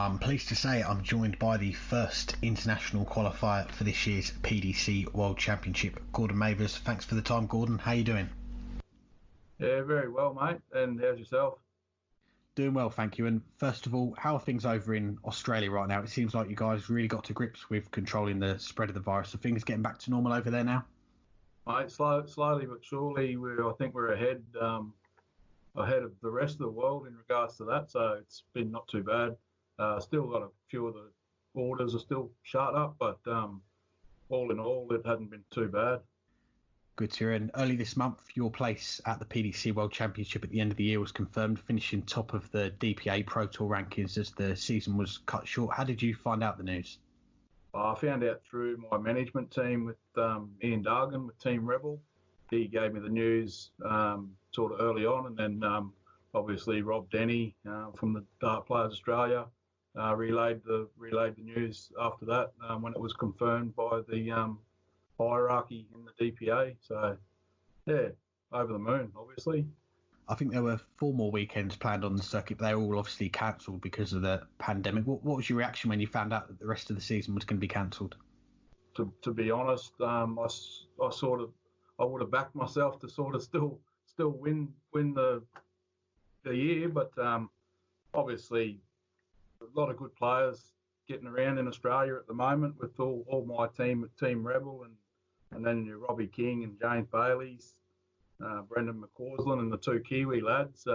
I'm pleased to say I'm joined by the first international qualifier for this year's PDC World Championship, Gordon Mavers. Thanks for the time, Gordon. How are you doing? Yeah, very well, mate. And how's yourself? Doing well, thank you. And first of all, how are things over in Australia right now? It seems like you guys really got to grips with controlling the spread of the virus. Are things getting back to normal over there now? Mate, slowly but surely, I think we're ahead of the rest of the world in regards to that. So it's been not too bad. Still got a few of the borders are still shut up, but all in all, it hadn't been too bad. Good to hear. And early this month, your place at the PDC World Championship at the end of the year was confirmed, finishing top of the DPA Pro Tour rankings as the season was cut short. How did you find out the news? I found out through my management team with Ian Dargan with Team Rebel. He gave me the news sort of early on, and then obviously Rob Denny from the Dart Players Australia relayed the news after that when it was confirmed by the hierarchy in the DPA. So yeah, over the moon, obviously. I think there were 4 more weekends planned on the circuit, but they were all obviously cancelled because of the pandemic. What was your reaction when you found out that the rest of the season was going to be cancelled? To be honest, I would have backed myself to sort of still win the year, but obviously a lot of good players getting around in Australia at the moment with all my team at Team Rebel and then your Robbie King and James Bailey's, Brendan McCausland and the 2 Kiwi lads,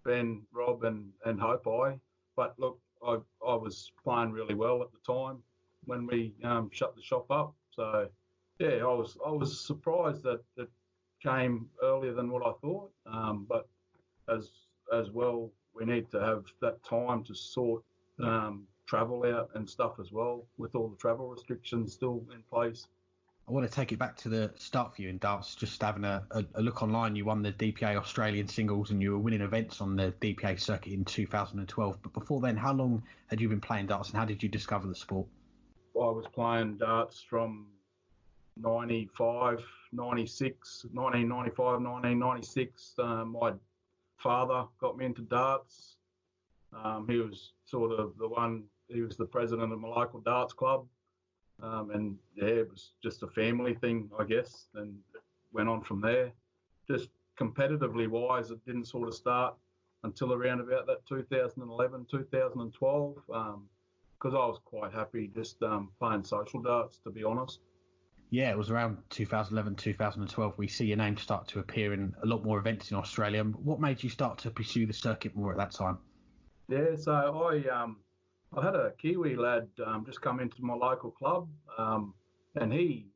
Ben, Rob and Hope. But look, I was playing really well at the time when we shut the shop up. So yeah, I was surprised that it came earlier than what I thought. But as well, we need to have that time to sort travel out and stuff as well, with all the travel restrictions still in place. I want to take it back to the start for you in darts. Just having a look online, you won the DPA Australian singles and you were winning events on the DPA circuit in 2012. But before then, how long had you been playing darts and how did you discover the sport? I was playing darts from 1995, 1996. My father got me into darts. He was sort of he was the president of my local darts club. And yeah, it was just a family thing, I guess, and it went on from there. Just competitively wise, it didn't sort of start until around about that 2011, 2012, because I was quite happy just playing social darts, to be honest. Yeah, it was around 2011, 2012. We see your name start to appear in a lot more events in Australia. What made you start to pursue the circuit more at that time? Yeah, so I had a Kiwi lad just come into my local club, and he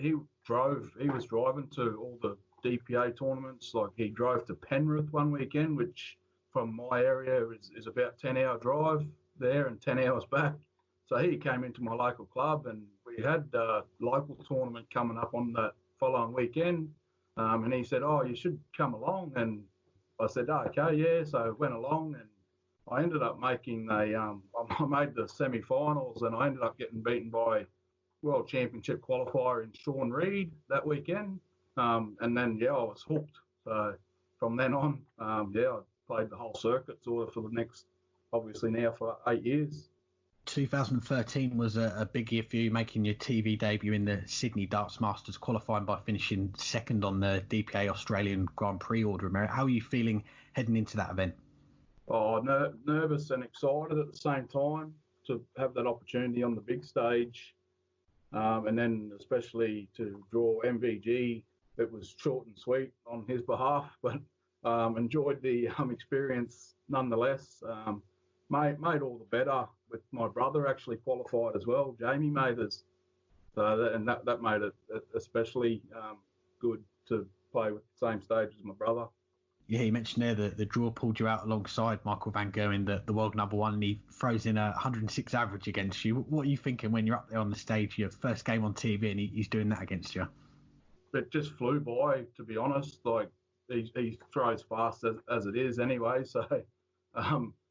was driving to all the DPA tournaments. Like he drove to Penrith one weekend, which from my area is about 10-hour drive there and 10 hours back. So he came into my local club, and we had a local tournament coming up on that following weekend. And he said, "Oh, you should come along." And I said, "Oh, okay, yeah." So I went along, and I ended up making I made the semi-finals, and I ended up getting beaten by World Championship qualifier in Sean Reid that weekend. And then, yeah, I was hooked. So from then on, I played the whole circuit sort of for the next, obviously now for 8 years. 2013 was a big year for you, making your TV debut in the Sydney Darts Masters, qualifying by finishing second on the DPA Australian Grand Prix Order of Merit. How are you feeling heading into that event? Oh, nervous and excited at the same time to have that opportunity on the big stage. And then especially to draw MVG. It was short and sweet on his behalf, but enjoyed the experience nonetheless. Made all the better with my brother actually qualified as well, Jamie Mathers. So that made it especially good to play with the same stage as my brother. Yeah, you mentioned there that the draw pulled you out alongside Michael van Gerwen, the world number one, and he throws in a 106 average against you. What are you thinking when you're up there on the stage, your first game on TV, and he's doing that against you? It just flew by, to be honest. Like he throws fast as it is anyway, so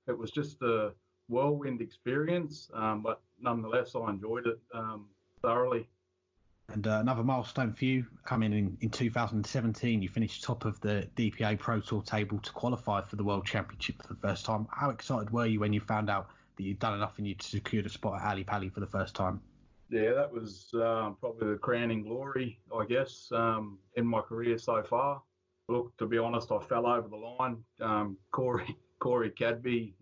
it was just a whirlwind experience, but nonetheless I enjoyed it thoroughly. And another milestone for you, coming in 2017, you finished top of the DPA Pro Tour table to qualify for the World Championship for the first time. How excited were you when you found out that you'd done enough and you'd secured a spot at Ali Pali for the first time? Yeah, that was probably the crowning glory, I guess, in my career so far. Look, to be honest, I fell over the line. Corey Cadby,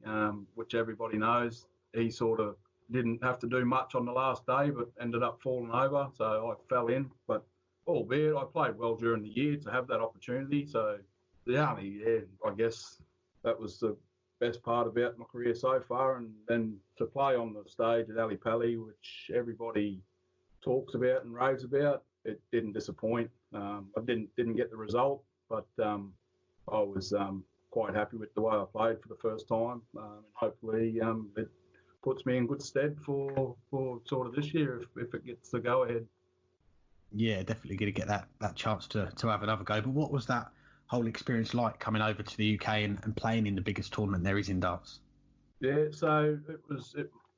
which everybody knows, he sort of didn't have to do much on the last day, but ended up falling over. So I fell in. But albeit I played well during the year to have that opportunity. So I guess that was the best part about my career so far. And then to play on the stage at Ali Pali, which everybody talks about and raves about, it didn't disappoint. I didn't get the result, but I was quite happy with the way I played for the first time, and hopefully it puts me in good stead for sort of this year if it gets the go ahead. Yeah, definitely going to get that chance to have another go. But what was that whole experience like coming over to the UK and playing in the biggest tournament there is in darts? Yeah, so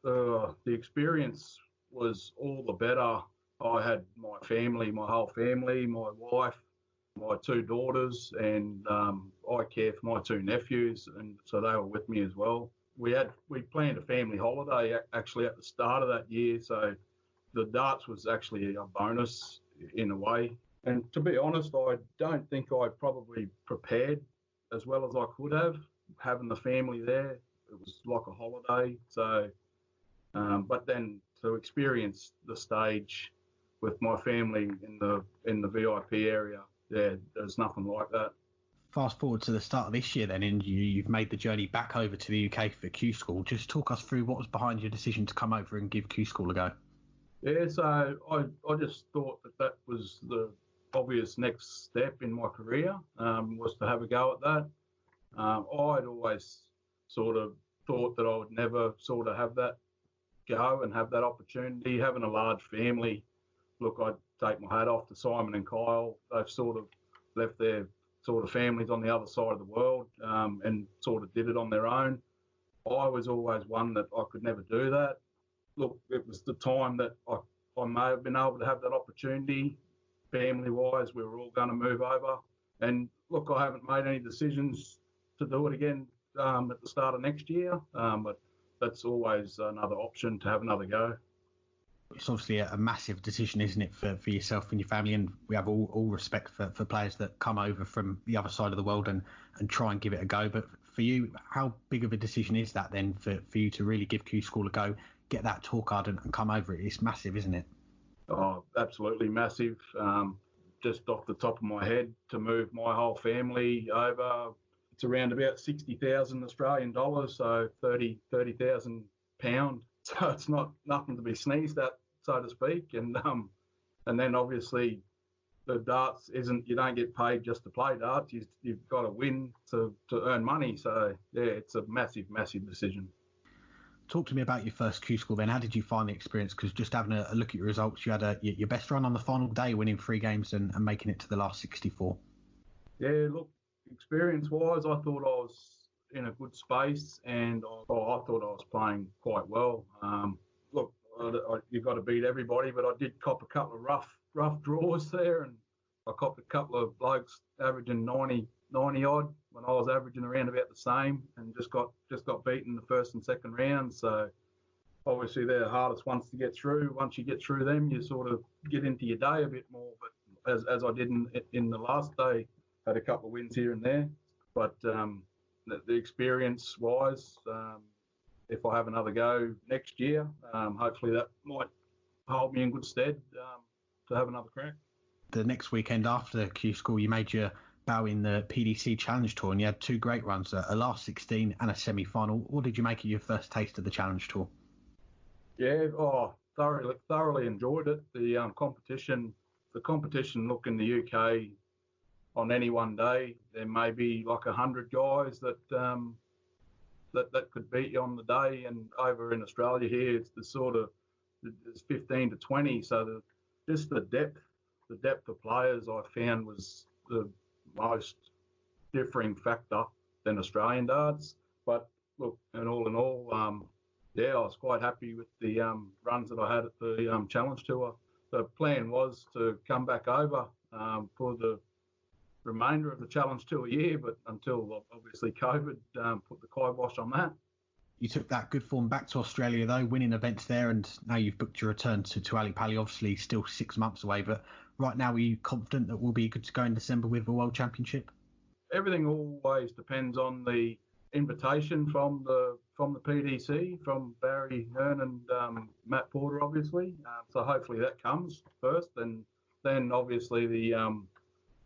the experience was all the better. I had my family, my whole family, my wife, my two daughters, and I care for my two nephews, and so they were with me as well. We planned a family holiday actually at the start of that year, so the darts was actually a bonus in a way. And to be honest, I don't think I probably prepared as well as I could have. Having the family there, it was like a holiday. So, but then to experience the stage with my family in the VIP area, there's nothing like that. Fast forward to the start of this year then, and you've made the journey back over to the UK for Q School. Just talk us through what was behind your decision to come over and give Q School a go. Yeah, so I just thought that was the obvious next step in my career, was to have a go at that. I'd always sort of thought that I would never sort of have that go and have that opportunity. Having a large family, look, I'd take my hat off to Simon and Kyle. They've sort of left their sort of families on the other side of the world and sort of did it on their own. I was always one that I could never do that. Look, it was the time that I may have been able to have that opportunity. Family-wise, we were all going to move over. And look, I haven't made any decisions to do it again at the start of next year, but that's always another option to have another go. It's obviously a massive decision, isn't it, for yourself and your family? And we have all respect for players that come over from the other side of the world and try and give it a go. But for you, how big of a decision is that then for you to really give Q School a go, get that tour card and come over? It's massive, isn't it? Oh, absolutely massive. Just off the top of my head, to move my whole family over, it's around about 60,000 Australian dollars, so 30,000 pound. So it's nothing to be sneezed at, so to speak. And then obviously the darts you don't get paid just to play darts. You've got to win to earn money. So yeah, it's a massive, massive decision. Talk to me about your first Q School then. How did you find the experience? Because just having a look at your results, you had your best run on the final day, winning 3 games and making it to the last 64. Yeah, look, experience-wise, I thought I was in a good space, and I thought I was playing quite well. Look, you've got to beat everybody, but I did cop a couple of rough draws there, and I copped a couple of blokes averaging 90 odd when I was averaging around about the same, and just got beaten the first and second round. So obviously they're the hardest ones to get through. Once you get through them, you sort of get into your day a bit more. But as I did in the last day, had a couple of wins here and there. But the experience wise, if I have another go next year, hopefully that might hold me in good stead to have another crack. The next weekend after the Q School, you made your bow in the PDC Challenge Tour, and you had 2 great runs, a last 16 and a semi-final. What did you make of your first taste of the Challenge Tour? Yeah, thoroughly enjoyed it. The competition, look, in the UK, on any one day, there may be like 100 guys that could beat you on the day, and over in Australia here, it's 15 to 20. So just the depth of players I found was the most differing factor than Australian darts. But look, and all in all, I was quite happy with the runs that I had at the Challenge Tour. The plan was to come back over for the remainder of the Challenge Tour year, but until obviously COVID put the kibosh on that. You took that good form back to Australia, though, winning events there, and now you've booked your return to Ali Pali, obviously still 6 months away. But right now, are you confident that we'll be good to go in December with the World Championship? Everything always depends on the invitation from the PDC, from Barry Hearn and Matt Porter, obviously. So hopefully that comes first, and then obviously the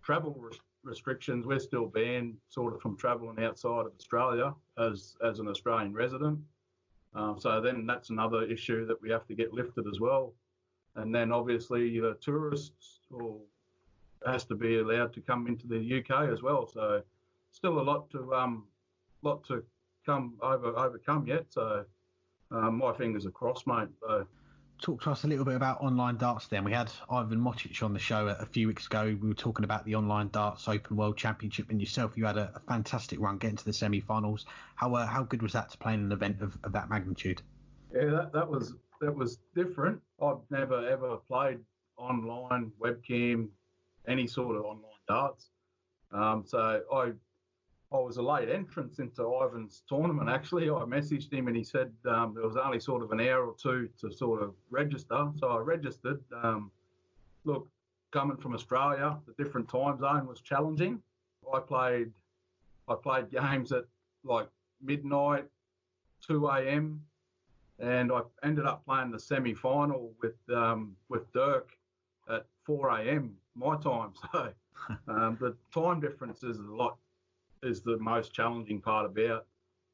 travel restrictions. We're still banned sort of from travelling outside of Australia as an Australian resident. So then that's another issue that we have to get lifted as well. And then obviously the tourists has to be allowed to come into the UK as well. So still a lot to overcome yet. So my fingers are crossed, mate. So, talk to us a little bit about online darts then. We had Ivan Motic on the show a few weeks ago. We were talking about the online darts Open World Championship, and yourself, you had a fantastic run getting to the semi-finals. How good was that to play in an event of that magnitude? Yeah, that was different. I've never ever played online, webcam, any sort of online darts. So I was a late entrance into Ivan's tournament, actually. I messaged him and he said there was only sort of an hour or two to sort of register. So I registered. Look, coming from Australia, the different time zone was challenging. I played games at like midnight, 2 a.m., and I ended up playing the semi-final with Dirk at 4 a.m. my time. So the time difference is the most challenging part about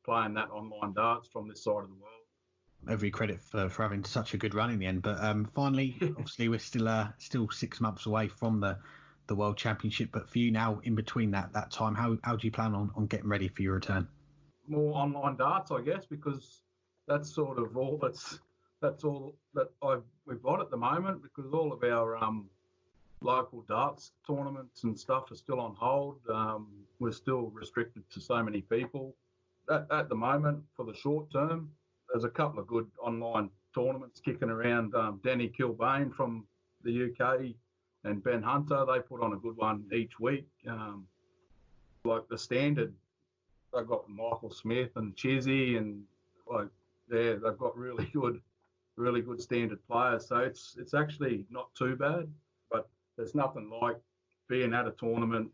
playing that online darts from this side of the world. Every credit for having such a good run in the end. But finally, obviously, we're still 6 months away from the World Championship. But for you now, in between that time, how do you plan on getting ready for your return? More online darts, I guess, because that's sort of all that's all that we've got at the moment, because all of our local darts tournaments and stuff are still on hold. We're still restricted to so many people. At the moment, for the short term, there's a couple of good online tournaments kicking around. Danny Kilbane from the UK and Ben Hunter, they put on a good one each week. Like the standard, they've got Michael Smith and Chizzy, and like they've got really good standard players. So it's actually not too bad. But there's nothing like being at a tournament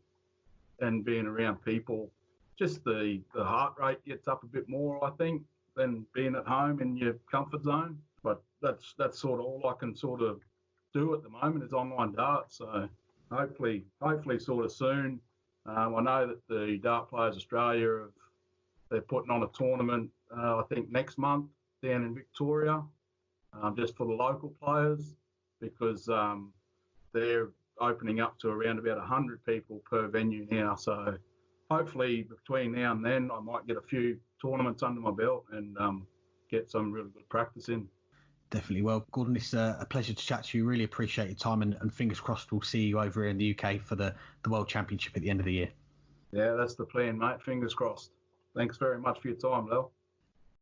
and being around people. Just the heart rate gets up a bit more, I think, than being at home in your comfort zone. But that's sort of all I can sort of do at the moment is online darts. So hopefully sort of soon. I know that the Dart Players Australia they're putting on a tournament, I think next month down in Victoria, just for the local players, because they're opening up to around about 100 people per venue now. So hopefully between now and then, I might get a few tournaments under my belt and get some really good practice in. Definitely. Well, Gordon, it's a pleasure to chat to you. Really appreciate your time, and fingers crossed we'll see you over here in the UK for the World Championship at the end of the year. Yeah, that's the plan, mate. Fingers crossed. Thanks very much for your time, Lel.